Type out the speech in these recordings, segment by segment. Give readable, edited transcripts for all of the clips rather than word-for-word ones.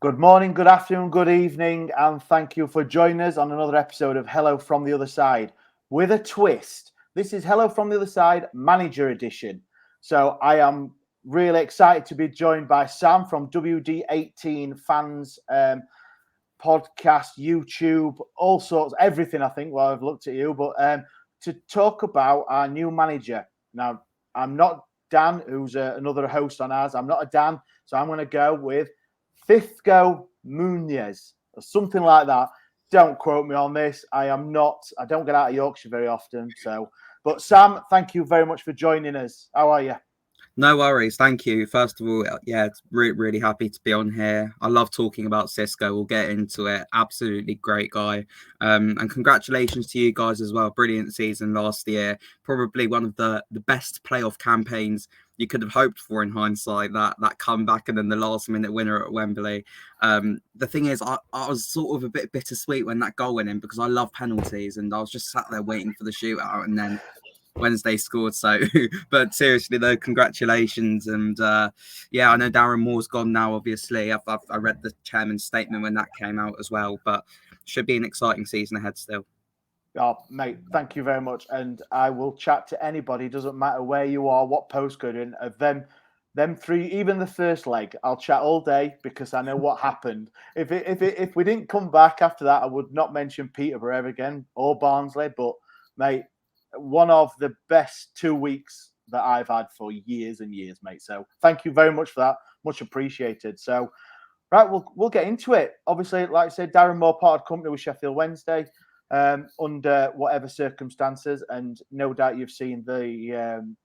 Good morning, good afternoon, good evening, and thank you for joining us on another episode of Hello from the Other Side with a twist. This is Hello from the Other Side Manager Edition. So I am really excited to be joined by Sam from WD18 Fans podcast, YouTube, all sorts, everything, I think, while I've looked at you, but to talk about our new manager. Now, I'm not Dan, who's another host on ours. I'm not a Dan, so I'm going to go with Cisco Munoz or something like that. Don't quote me on this. I don't get out of Yorkshire very often. But Sam, thank you very much for joining us. How are you? No worries. Thank you. First of all, yeah, it's really happy to be on here. I love talking about Cisco. We'll get into it. Absolutely great guy. And congratulations to you guys as well. Brilliant season last year. Probably one of the best playoff campaigns you could have hoped for in hindsight, that comeback and then the last minute winner at Wembley. The thing is, I was sort of a bit bittersweet when that goal went in because I love penalties and I was just sat there waiting for the shootout, and then Wednesday scored. So, but seriously though, congratulations. And yeah, I know Darren Moore's gone now, obviously. I read the chairman's statement when that came out as well, but should be an exciting season ahead still. Oh, mate, thank you very much. And I will chat to anybody. Doesn't matter where you are, what postcode in, of them three, even the first leg. I'll chat all day because I know what happened. If we didn't come back after that, I would not mention Peterborough ever again or Barnsley. But mate, one of the best 2 weeks that I've had for years and years, mate. So thank you very much for that. Much appreciated. So, right, we'll get into it. Obviously, like I said, Darren Moore parted company with Sheffield Wednesday under whatever circumstances, and no doubt you've seen the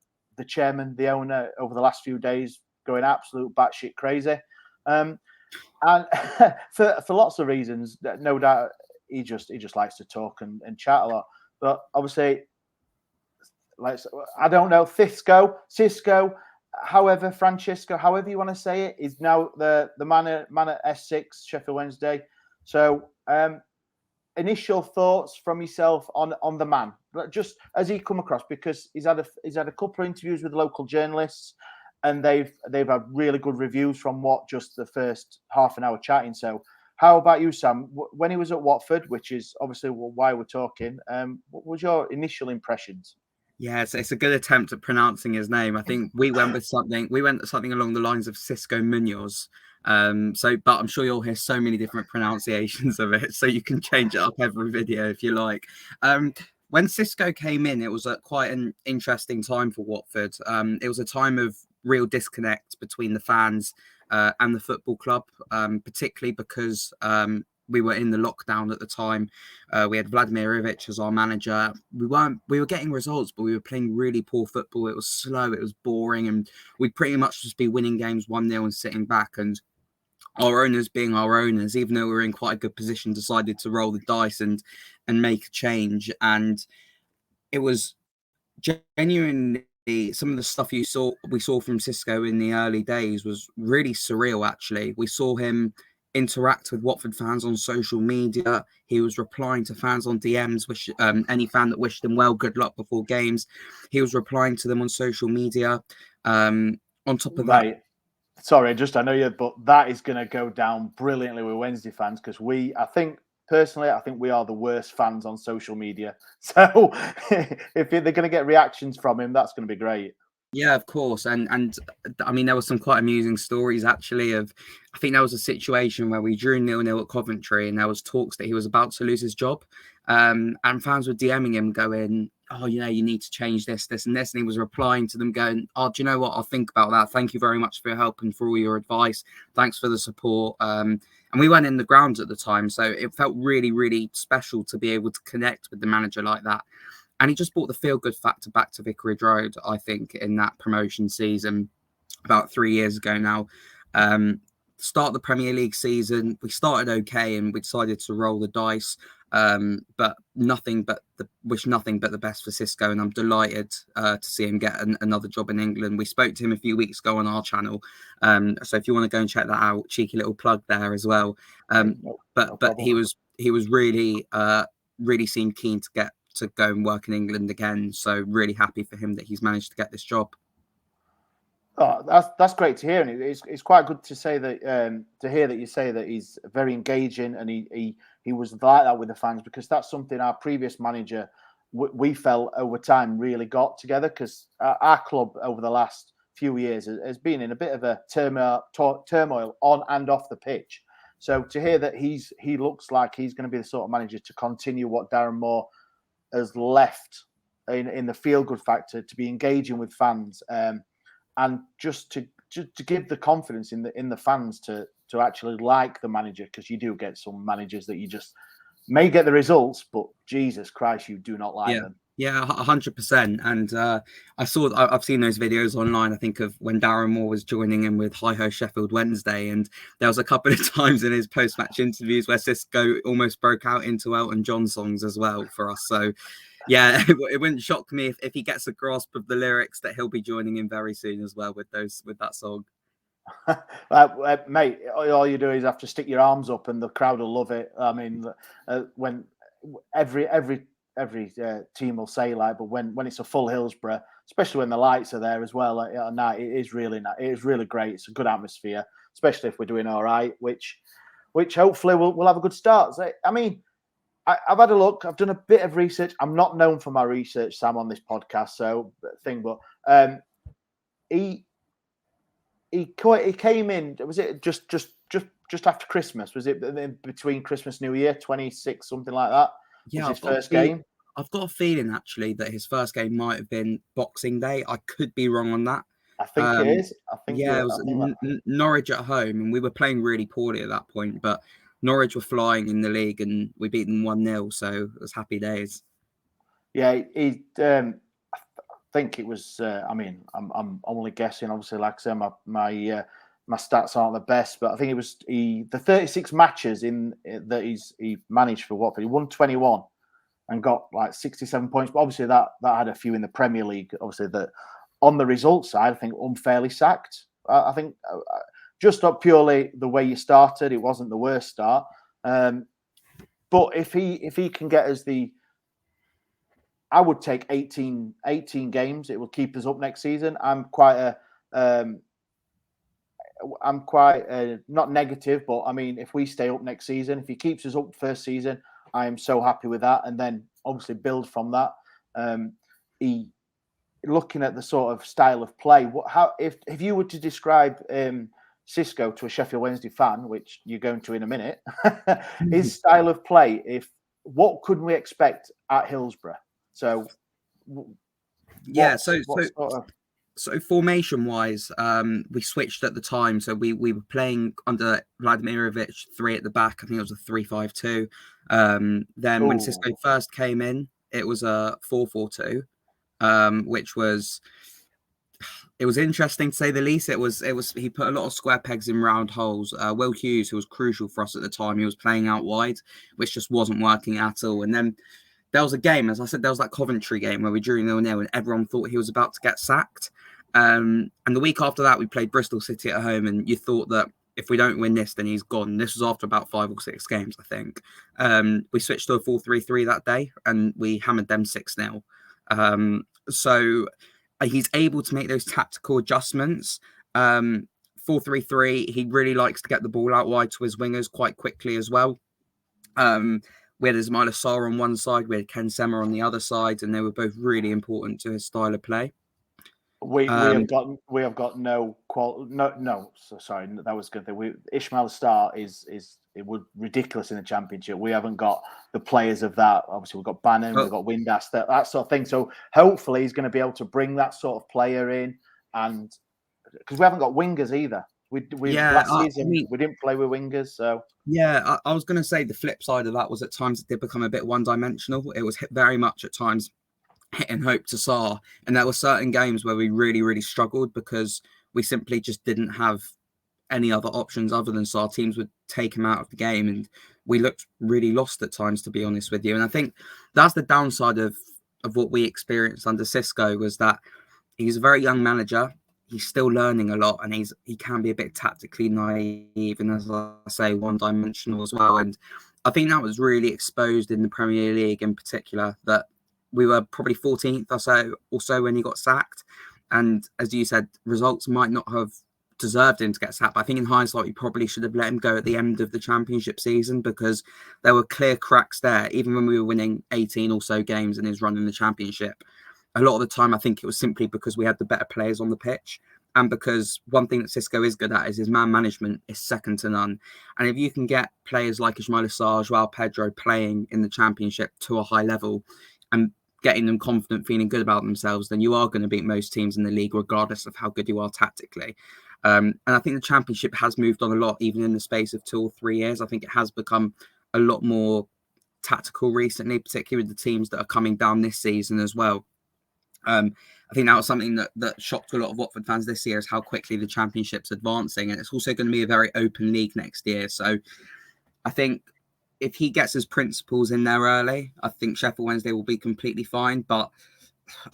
chairman, the owner, over the last few days going absolute batshit crazy, and for lots of reasons. No doubt he just likes to talk and chat a lot. But obviously, I don't know, Cisco, however, Francisco, however you want to say it, is now the man at S6 Sheffield Wednesday. So initial thoughts from yourself on the man, just as he come across, because he's had a couple of interviews with local journalists, and they've had really good reviews from just the first half an hour chatting. So how about you, Sam? When he was at Watford, which is obviously why we're talking, what was your initial impressions? Yeah, it's a good attempt at pronouncing his name. I think we went something along the lines of Cisco Munoz. But I'm sure you'll hear so many different pronunciations of it, so you can change it up every video if you like. When Cisco came in, it was quite an interesting time for Watford. It was a time of real disconnect between the fans and the football club, particularly because we were in the lockdown at the time. We had Vladimir Ivic as our manager. We were getting results, but we were playing really poor football. It was slow, it was boring, and we'd pretty much just be winning games 1-0 and sitting back. And our owners, being our owners, even though we were in quite a good position, decided to roll the dice and make a change. And it was genuinely, some of the stuff we saw from Cisco in the early days was really surreal, actually. We saw him interact with Watford fans on social media. He was replying to fans on DMs, any fan that wished him well, good luck before games. He was replying to them on social media. On top of that, sorry, I know you, but that is going to go down brilliantly with Wednesday fans, because I think we are the worst fans on social media. So if they're going to get reactions from him, that's going to be great. Yeah, of course. And I mean, there were some quite amusing stories, actually, I think there was a situation where we drew 0-0 at Coventry, and there was talks that he was about to lose his job. And fans were DMing him going, oh, you need to change this, and this. And he was replying to them going, oh, do you know what? I'll think about that. Thank you very much for your help and for all your advice. Thanks for the support. And we weren't in the grounds at the time, so it felt really, really special to be able to connect with the manager like that. And he just brought the feel-good factor back to Vicarage Road, I think, in that promotion season about 3 years ago now. Start the Premier League season, we started okay, and we decided to roll the dice. But wish nothing but the best for Cisco, and I'm delighted to see him get another job in England. We spoke to him a few weeks ago on our channel, so if you want to go and check that out, cheeky little plug there as well. But he was really seemed keen to go and work in England again. So really happy for him that he's managed to get this job. Oh, that's great to hear, and it's quite good to say that to hear that you say that he's very engaging, and he was like that with the fans, because that's something our previous manager we felt over time really got together, because our club over the last few years has been in a bit of a turmoil on and off the pitch. So to hear that he looks like he's going to be the sort of manager to continue what Darren Moore has left in the feel good factor, to be engaging with fans. And just to give the confidence in the fans to actually like the manager, because you do get some managers that you just may get the results, but Jesus Christ, you do not like them. Yeah, 100%. And I've seen those videos online, I think, of when Darren Moore was joining in with Hi Ho Sheffield Wednesday. And there was a couple of times in his post-match interviews where Cisco almost broke out into Elton John songs as well for us. So, yeah, it wouldn't shock me if he gets a grasp of the lyrics that he'll be joining in very soon as well with that song. Mate, all you do is have to stick your arms up and the crowd will love it. I mean, when every team will say like, but when it's a full Hillsborough, especially when the lights are there as well at night, it is really great. It's a good atmosphere, especially if we're doing all right, which hopefully we'll have a good start. So, I mean, I've had a look. I've done a bit of research. I'm not known for my research, Sam, on this podcast, but he came in. Was it just after Christmas? Was it between Christmas New Year, 26, something like that? Yeah, his first game. I've got a feeling actually that his first game might have been Boxing Day. I could be wrong on that. I think it is. It was Norwich at home, and we were playing really poorly at that point, but Norwich were flying in the league, and we beat them 1-0, so it was happy days. Yeah, I think it was. I mean, I'm only guessing. Obviously, like I said, my stats aren't the best, but I think it was the 36 matches that he managed for Watford. He won 21 and got like 67 points. But obviously, that had a few in the Premier League. Obviously, that on the results side, I think unfairly sacked. I think just not purely the way you started, it wasn't the worst start. But if he can get us I would take 18 games. It will keep us up next season. I'm quite not negative, but I mean, if we stay up next season, if he keeps us up first season, I am so happy with that. And then obviously build from that. Looking at the sort of style of play, if you were to describe Cisco to a Sheffield Wednesday fan, which you're going to in a minute, his style of play, what could we expect at Hillsborough? So, so formation-wise, we switched at the time. So we were playing under Vladimirovic 3 at the back. I think it was a 3-5-2. Then when Cisco first came in, it was a 4-4-2, which was interesting to say the least. It was he put a lot of square pegs in round holes. Will Hughes, who was crucial for us at the time, he was playing out wide, which just wasn't working at all. And then there was a game, as I said, there was that Coventry game where we drew 0-0 and everyone thought he was about to get sacked. And the week after that, we played Bristol City at home, and you thought that if we don't win this, then he's gone. This was after about 5 or 6 games, I think. We switched to a 4-3-3 that day, and we hammered them 6-0. So he's able to make those tactical adjustments. 4-3-3, he really likes to get the ball out wide to his wingers quite quickly as well. We had Ismail Assar on one side, we had Ken Semmer on the other side, and they were both really important to his style of play. We have got no. Sorry, that was good. Ismail Assar is ridiculous in the Championship. We haven't got the players of that. Obviously, we've got Bannon, we've got Windass, that sort of thing. So hopefully, he's going to be able to bring that sort of player in, and because we haven't got wingers either. Last season we didn't play with wingers, so I was going to say the flip side of that was at times it did become a bit one-dimensional. It was very much at times hit and hope to Sarr, and there were certain games where we really, really struggled because we simply just didn't have any other options other than Sarr. Teams would take him out of the game, and we looked really lost at times, to be honest with you. And I think that's the downside of what we experienced under Cisco, was that he's a very young manager. He's still learning a lot, and he can be a bit tactically naive and, as I say, one-dimensional as well. And I think that was really exposed in the Premier League in particular, that we were probably 14th or so when he got sacked. And as you said, results might not have deserved him to get sacked. But I think in hindsight, we probably should have let him go at the end of the championship season, because there were clear cracks there. Even when we were winning 18 or so games in his run in the championship, a lot of the time, I think it was simply because we had the better players on the pitch. And because one thing that Cisco is good at is his man management is second to none. And if you can get players like Ismail Assar, Joao Pedro playing in the championship to a high level and getting them confident, feeling good about themselves, then you are going to beat most teams in the league, regardless of how good you are tactically. And I think the championship has moved on a lot, even in the space of 2 or 3 years. I think it has become a lot more tactical recently, particularly with the teams that are coming down this season as well. I think that was something that shocked a lot of Watford fans this year, is how quickly the championship's advancing. And it's also going to be a very open league next year. So I think if he gets his principles in there early, I think Sheffield Wednesday will be completely fine. But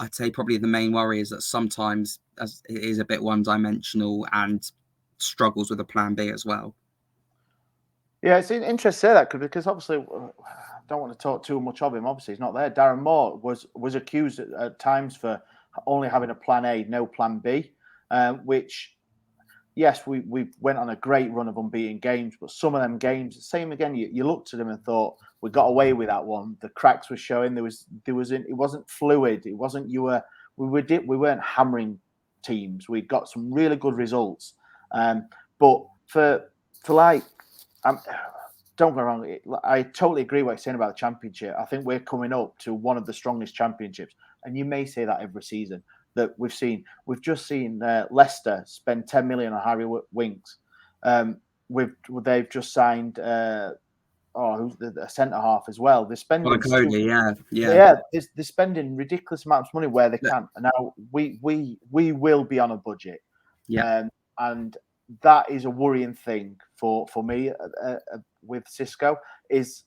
I'd say probably the main worry is that sometimes it is a bit one-dimensional and struggles with a plan B as well. Yeah, it's interesting to say that, because obviously I don't want to talk too much of him. Obviously, he's not there. Darren Moore was accused at times for only having a plan A, no plan B, which, yes, we went on a great run of unbeaten games, but some of them games, same again, you looked at them and thought, we got away with that one. The cracks were showing. It wasn't fluid. It wasn't we weren't hammering teams. We got some really good results. But for like, don't go wrong. I totally agree what you're saying about the championship. I think we're coming up to one of the strongest championships, and you may say that every season that we've seen. We've just seen Leicester spend 10 million on Harry Winks. They've just signed who's the centre half as well. They're spending Cody, yeah. They're spending ridiculous amounts of money where they can. And now we will be on a budget. Yeah, and that is a worrying thing for me with Cisco. Is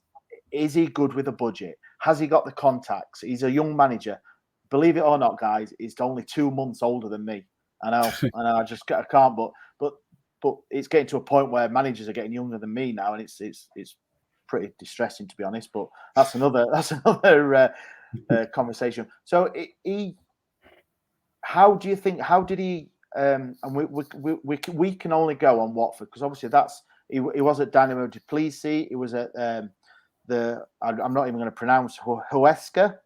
he good with a budget? Has he got the contacts? He's a young manager. Believe it or not, guys, he's only 2 months older than me. I know, I can't. But it's getting to a point where managers are getting younger than me now, and it's pretty distressing, to be honest. But that's another conversation. So how do you think? How did he? And we can only go on Watford, because obviously he was at Dynamo Tbilisi. He was at I'm not even going to pronounce Huesca.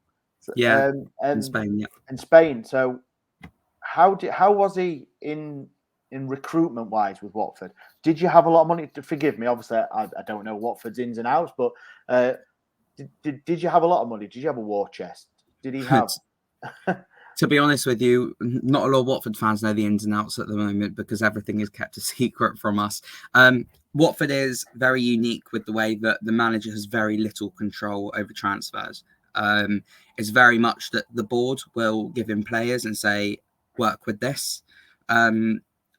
in Spain. Yeah, in Spain. So how was he in recruitment wise with Watford? Did you have a lot of money? Forgive me, obviously I don't know Watford's ins and outs, but did you have a lot of money? Did you have a war chest? Did he have? To be honest with you, not a lot of Watford fans know the ins and outs at the moment, because everything is kept a secret from us. Watford is very unique with the way that the manager has very little control over transfers. It's very much that the board will give him players and say, work with this,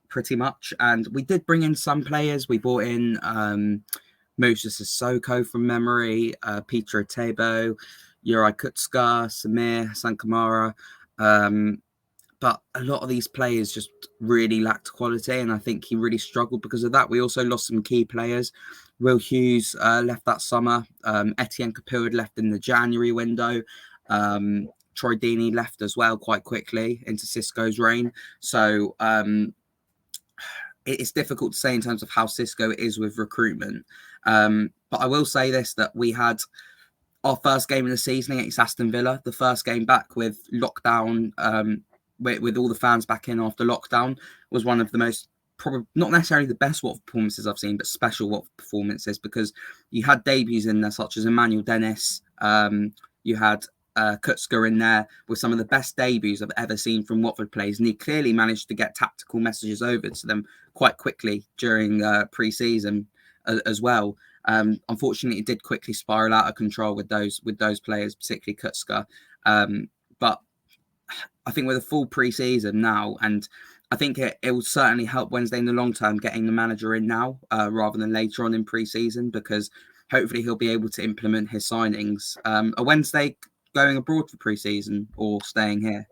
pretty much. And we did bring in some players. We brought in Moses Sissoko from memory, Peter Atebo, Yuri Kutska, Samir Sankamara. But a lot of these players just really lacked quality, and I think he really struggled because of that. We also lost some key players. Will Hughes left that summer. Etienne Capoue had left in the January window. Troy Deeney left as well quite quickly into Cisco's reign. So it's difficult to say in terms of how Cisco is with recruitment. But I will say this, that we had our first game of the season against Aston Villa, the first game back with lockdown, with all the fans back in after lockdown, was one of the most, probably not necessarily the best Watford performances I've seen, but special Watford performances, because you had debuts in there such as Emmanuel Dennis. You had Kutska in there with some of the best debuts I've ever seen from Watford players, and he clearly managed to get tactical messages over to them quite quickly during pre-season as well. Unfortunately, it did quickly spiral out of control with those players, particularly Kutska. But I think with a full pre-season now, and I think it will certainly help Wednesday in the long term, getting the manager in now rather than later on in pre-season, because hopefully he'll be able to implement his signings. A Wednesday going abroad for pre-season or staying here?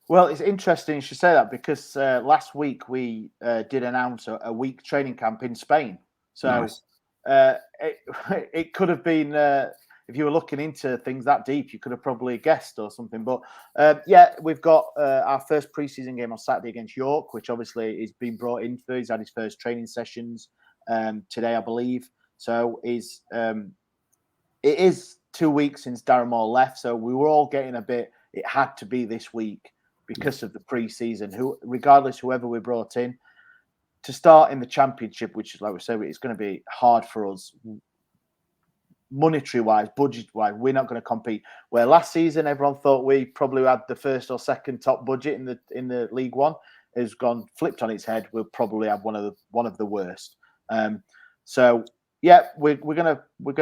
Well, it's interesting you should say that, because last week we did announce a week training camp in Spain. So nice. It could have been, if if you were looking into things that deep, you could have probably guessed or something. But yeah, we've got our first preseason game on Saturday against York, which obviously he's been brought in for. He's had his first training sessions today, I believe. So it is 2 weeks since Darren Moore left. So we were all getting a bit, it had to be this week because of the preseason. Regardless, whoever we brought in, to start in the championship, which is, like we said, it's going to be hard for us. Monetary wise, budget wise, we're not going to compete. Where last season everyone thought we probably had the first or second top budget in the League One, has gone flipped on its head. We'll probably have one of the worst. So yeah, we're gonna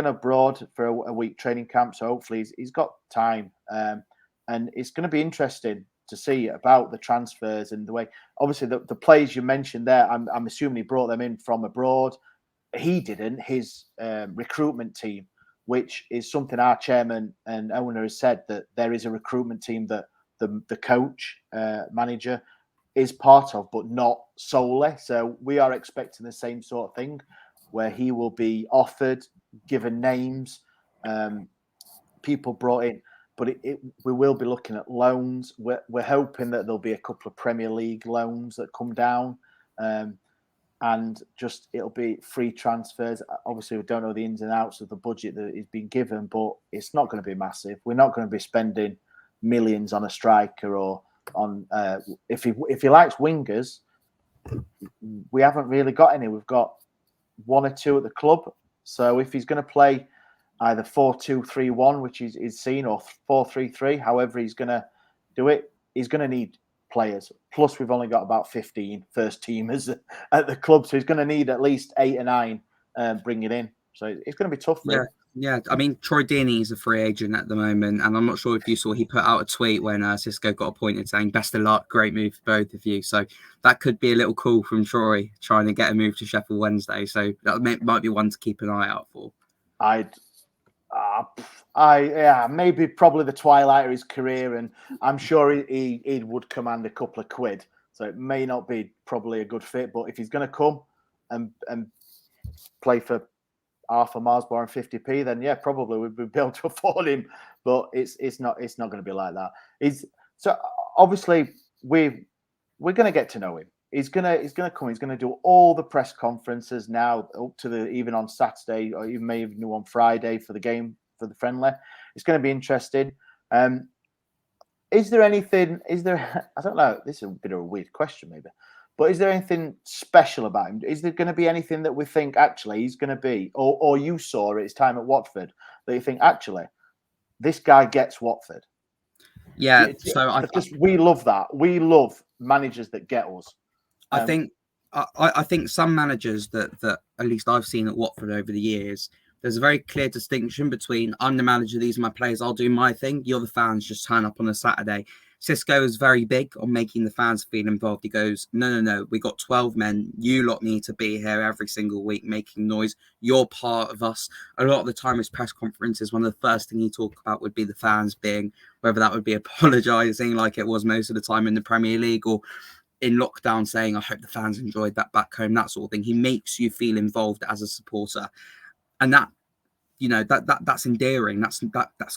abroad for a week training camp. So hopefully he's got time, and it's going to be interesting to see about the transfers and the way. Obviously, the players you mentioned there, I'm assuming he brought them in from abroad. He didn't. His recruitment team, which is something our chairman and owner has said, that there is a recruitment team that the coach, manager is part of, but not solely. So we are expecting the same sort of thing, where he will be offered, given names, people brought in. But we will be looking at loans. We're hoping that there'll be a couple of Premier League loans that come down. And just it'll be free transfers. Obviously, we don't know the ins and outs of the budget that is being given, but it's not going to be massive. We're not going to be spending millions on a striker or on if he likes wingers. We haven't really got any. We've got one or two at the club. So if he's going to play either 4-2-3-1, which is seen, or 4-3-3, however he's going to do it, he's going to need players. Plus, we've only got about 15 first teamers at the club, so he's going to need at least 8 or 9 bringing in. So it's going to be tough for him. Yeah, I mean, Troy Deeney is a free agent at the moment, and I'm not sure if you saw, he put out a tweet when Cisco got appointed saying, best of luck, great move for both of you. So that could be a little call from Troy trying to get a move to Sheffield Wednesday. So that might be one to keep an eye out for. Maybe probably the twilight of his career, and I'm sure he would command a couple of quid. So it may not be probably a good fit, but if he's going to come and play for Arthur Marsborough and 50p, then yeah, probably we'd be able to afford him. But it's not going to be like that. So obviously we're going to get to know him. He's gonna come. He's gonna do all the press conferences now, up to even on Saturday, or even maybe on Friday for the game, for the friendly. It's going to be interesting. Is there anything? I don't know. This is a bit of a weird question, maybe. But is there anything special about him? Is there going to be anything that we think actually he's going to be, or you saw at his time at Watford, that you think actually this guy gets Watford? Yeah. So because we love that. We love managers that get us. I think some managers that at least I've seen at Watford over the years, there's a very clear distinction between I'm the manager, these are my players, I'll do my thing. You're the fans, just turn up on a Saturday. Cisco is very big on making the fans feel involved. He goes, no, we got 12 men. You lot need to be here every single week making noise. You're part of us. A lot of the time his press conferences, one of the first things he talk about would be the fans being, whether that would be apologising like it was most of the time in the Premier League, or in lockdown saying, I hope the fans enjoyed that back home, that sort of thing. He makes you feel involved as a supporter. And that, that's endearing. That's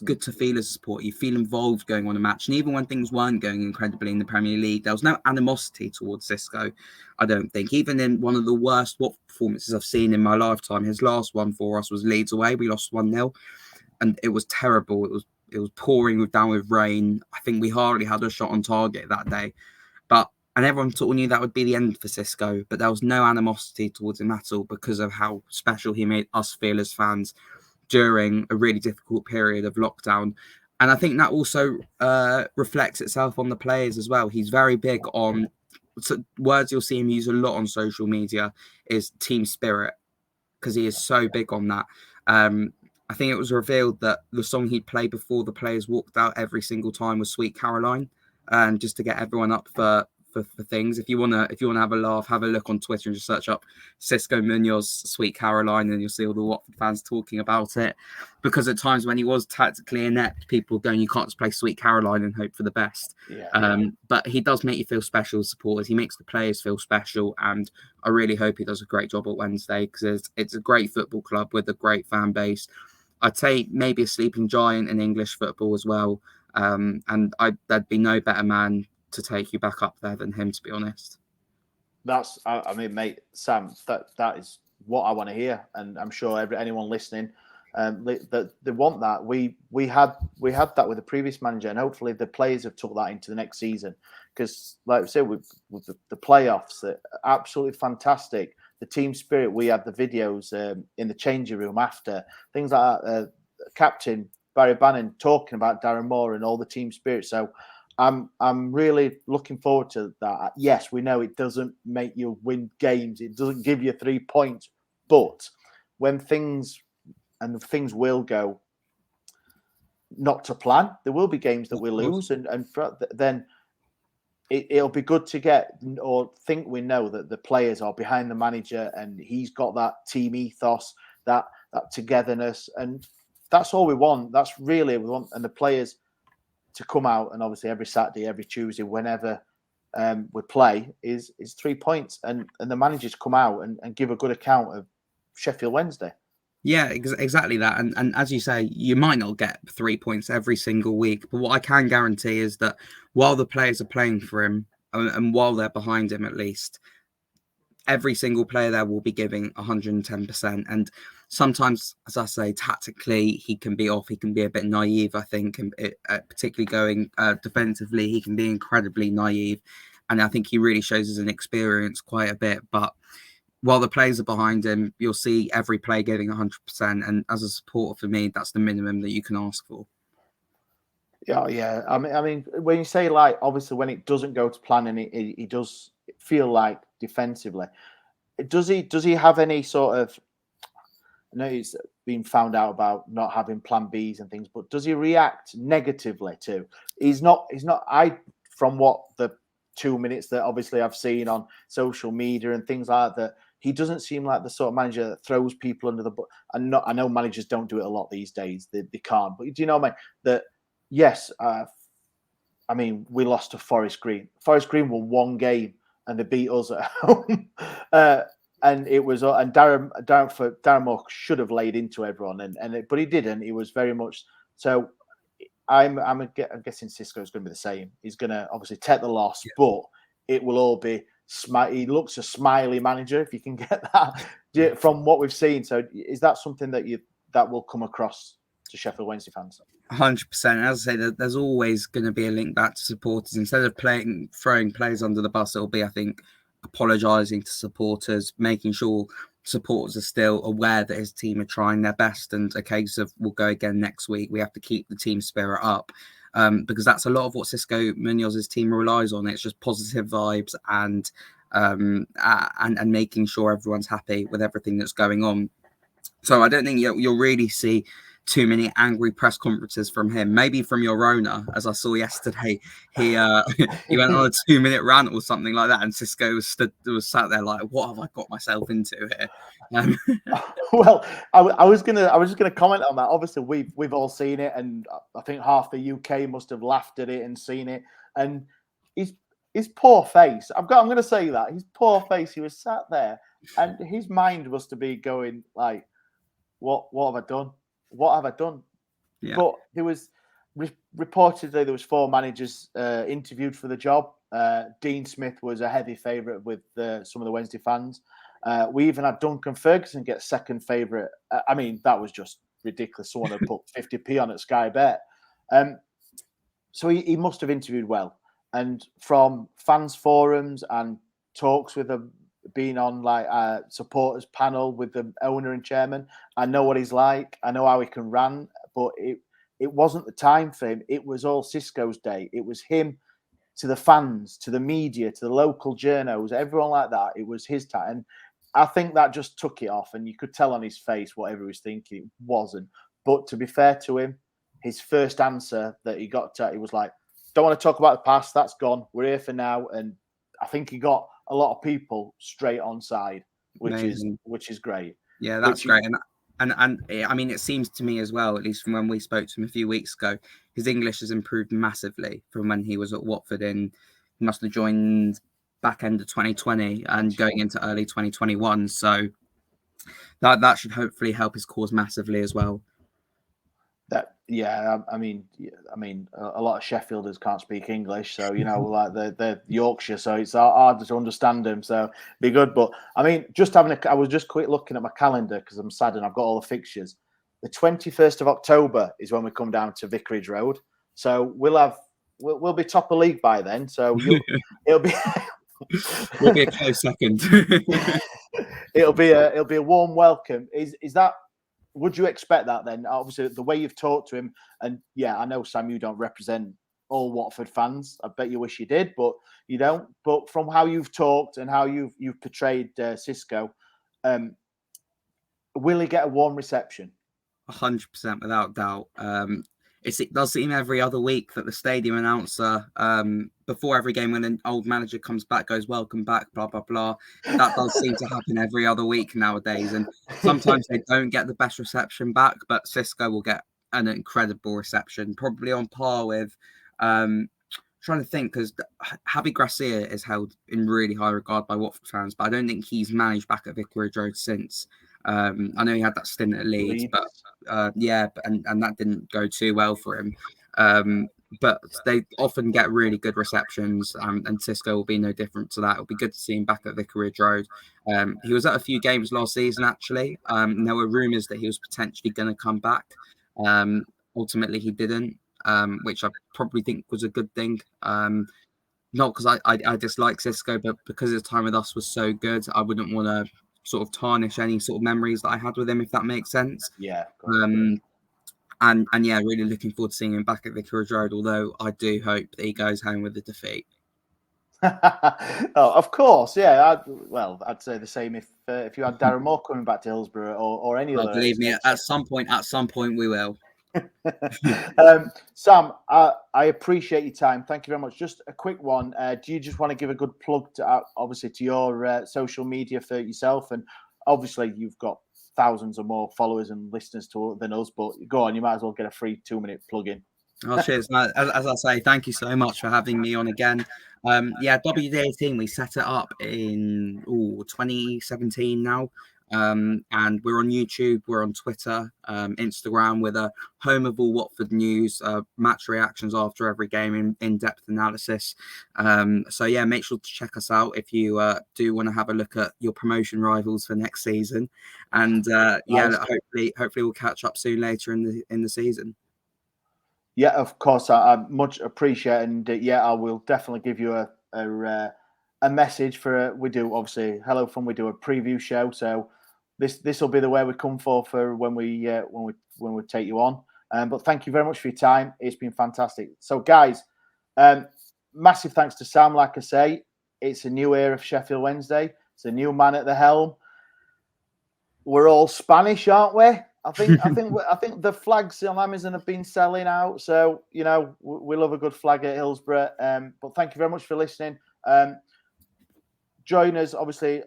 good to feel as a supporter. You feel involved going on a match. And even when things weren't going incredibly in the Premier League, there was no animosity towards Cisco, I don't think. Even in one of the worst performances I've seen in my lifetime, his last one for us was Leeds away. We lost 1-0. And it was terrible. It was pouring down with rain. I think we hardly had a shot on target that day. And everyone sort of knew that would be the end for Cisco, but there was no animosity towards him at all because of how special he made us feel as fans during a really difficult period of lockdown. And I think that also reflects itself on the players as well. He's very big on, words you'll see him use a lot on social media is team spirit, because he is so big on that. I think it was revealed that the song he'd play before the players walked out every single time was Sweet Caroline, just to get everyone up for things. If you wanna have a laugh, have a look on Twitter and just search up Cisco Munoz Sweet Caroline, and you'll see all the Watford fans talking about it. Because at times when he was tactically inept, people going, you can't just play Sweet Caroline and hope for the best. But he does make you feel special as supporters. He makes the players feel special, and I really hope he does a great job at Wednesday, because it's a great football club with a great fan base. I'd say maybe a sleeping giant in English football as well. And there'd be no better man to take you back up there than him, to be honest. I mean, mate, Sam, that is what I want to hear, and I'm sure anyone listening, that they want that. We had that with the previous manager, and hopefully the players have took that into the next season. Because, like I said, with the playoffs, they're absolutely fantastic. The team spirit, we had the videos in the changing room after, things like that. Captain Barry Bannon talking about Darren Moore and all the team spirit. So I'm really looking forward to that. Yes, we know it doesn't make you win games. It doesn't give you 3 points. But when things will go not to plan, there will be games that we lose, and then it'll be good to get or think we know that the players are behind the manager and he's got that team ethos, that togetherness, and that's all we want. That's really we want, and the players to come out, and obviously every Saturday, every Tuesday, whenever we play, is 3 points, and the managers come out and give a good account of Sheffield Wednesday. Yeah, exactly that. And as you say, you might not get 3 points every single week, but what I can guarantee is that while the players are playing for him, and while they're behind him at least, every single player there will be giving 110%. And sometimes, as I say, tactically, he can be off. He can be a bit naive, I think, and particularly going defensively, he can be incredibly naive. And I think he really shows his inexperience quite a bit. But while the players are behind him, you'll see every player giving 100%. And as a supporter, for me, that's the minimum that you can ask for. Yeah. I mean, when you say, like, obviously when it doesn't go to plan and he does feel like defensively, does he have any sort of? I know he's been found out about not having plan Bs and things, but does he react negatively to? He's not. From what the 2 minutes that obviously I've seen on social media and things like that, he doesn't seem like the sort of manager that throws people under the bus. And I know managers don't do it a lot these days. They can't. But do you know what I mean? That yes, I mean, we lost to Forest Green. Forest Green won one game and they beat us at home. And it was, and Darren Moore should have laid into everyone, but he didn't. He was very much so. I'm guessing Cisco is going to be the same. He's going to obviously take the loss, but it will all be. He looks a smiley manager, if you can get that from what we've seen. So, is that something that will come across to Sheffield Wednesday fans? 100%. As I say, there's always going to be a link back to supporters. Instead of throwing players under the bus, it'll be, I think, apologising to supporters, making sure supporters are still aware that his team are trying their best, and a case of we'll go again next week. We have to keep the team spirit up, because that's a lot of what Cisco Munoz's team relies on. It's just positive vibes and making sure everyone's happy with everything that's going on. So I don't think you'll really see too many angry press conferences from him. Maybe from your owner, as I saw yesterday, he he went on a 2-minute rant or something like that, and Cisco was sat there like, "What have I got myself into here?" Well, I was just gonna comment on that. Obviously, we've all seen it, and I think half the UK must have laughed at it and seen it. And his poor face. I'm gonna say that his poor face. He was sat there, and his mind must have been going like, "What have I done? What have I done?" Yeah. But there was reportedly there was 4 managers interviewed for the job. Dean Smith was a heavy favourite with some of the Wednesday fans. We even had Duncan Ferguson get second favourite. I mean, that was just ridiculous. Someone had put 50p on at Sky Bet. So he must have interviewed well. And from fans forums and talks with them, being on like a supporters panel with the owner and chairman, I know what he's like. I know how he can rant, but it wasn't the time for him. It was all Cisco's day. It was him to the fans, to the media, to the local journos, everyone like that. It was his time. And I think that just took it off, and you could tell on his face whatever he was thinking. It wasn't. But to be fair to him, his first answer that he got to, he was like, "Don't want to talk about the past. That's gone. We're here for now." And I think he got a lot of people straight on side, which is great. Yeah, that's great. And I mean, it seems to me as well, at least from when we spoke to him a few weeks ago, his English has improved massively from when he was at Watford. He must have joined back end of 2020 and going into early 2021. So that should hopefully help his cause massively as well. Yeah, I mean, a lot of Sheffielders can't speak English, so like they're Yorkshire, so it's hard to understand them. So be good, but I mean, I was just quick looking at my calendar because I'm sad and I've got all the fixtures. The 21st of October is when we come down to Vicarage Road, so we'll be top of league by then. So it'll be We'll be a close second. it'll be a warm welcome. Is that? Would you expect that then? Obviously, the way you've talked to him, and yeah, I know, Sam, you don't represent all Watford fans. I bet you wish you did, but you don't. But from how you've talked and how you've portrayed Cisco, will he get a warm reception? 100%, without doubt. It does seem every other week that the stadium announcer, before every game, when an old manager comes back, goes, "Welcome back," blah, blah, blah. That does seem to happen every other week nowadays. And sometimes they don't get the best reception back, but Cisco will get an incredible reception, probably on par with, trying to think, because Javi Gracia is held in really high regard by Watford fans, but I don't think he's managed back at Vicarage Road since. I know he had that stint at Leeds, but and that didn't go too well for him. But they often get really good receptions, and Cisco will be no different to that. It'll be good to see him back at Vicarage Road. He was at a few games last season, actually. There were rumours that he was potentially going to come back. Ultimately, he didn't, which I probably think was a good thing. Not because I dislike Cisco, but because his time with us was so good, I wouldn't want to sort of tarnish any sort of memories that I had with him, if that makes sense. Yeah. And yeah, really looking forward to seeing him back at Vicarage Road, although I do hope that he goes home with a defeat. Oh, of course, yeah. I'd say the same if you had Darren Moore coming back to Hillsborough or any other. Believe me, at some point we will. Sam, I appreciate your time. Thank you very much. Just a quick one. Do you just want to give a good plug to obviously to your social media for yourself? And obviously you've got thousands of more followers and listeners than us, but go on, you might as well get a free 2-minute plug in. Oh, cheers. As I say, thank you so much for having me on again. WD18, we set it up in 2017 now. And we're on YouTube, we're on Twitter, Instagram, with a home of all Watford news, match reactions after every game, in-depth analysis. So yeah, make sure to check us out if you do want to have a look at your promotion rivals for next season. And hopefully we'll catch up soon later in the season. Yeah, of course, I much appreciate, and I will definitely give you a message for we do obviously Hello Fun. We do a preview show, so this will be the way we come for when we take you on. But thank you very much for your time. It's been fantastic. So guys, massive thanks to Sam. Like I say, it's a new era of Sheffield Wednesday. It's a new man at the helm. We're all Spanish, aren't we? I think the flags on Amazon have been selling out. So we love a good flag at Hillsborough. But thank you very much for listening. Join us, obviously,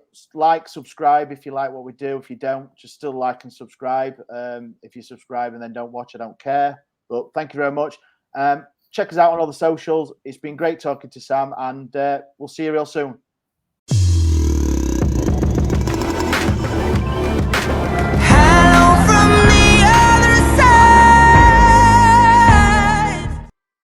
subscribe if you like what we do. If you don't, just still like and subscribe. If you subscribe and then don't watch, I don't care. But thank you very much. Check us out on all the socials. It's been great talking to Sam, and we'll see you real soon.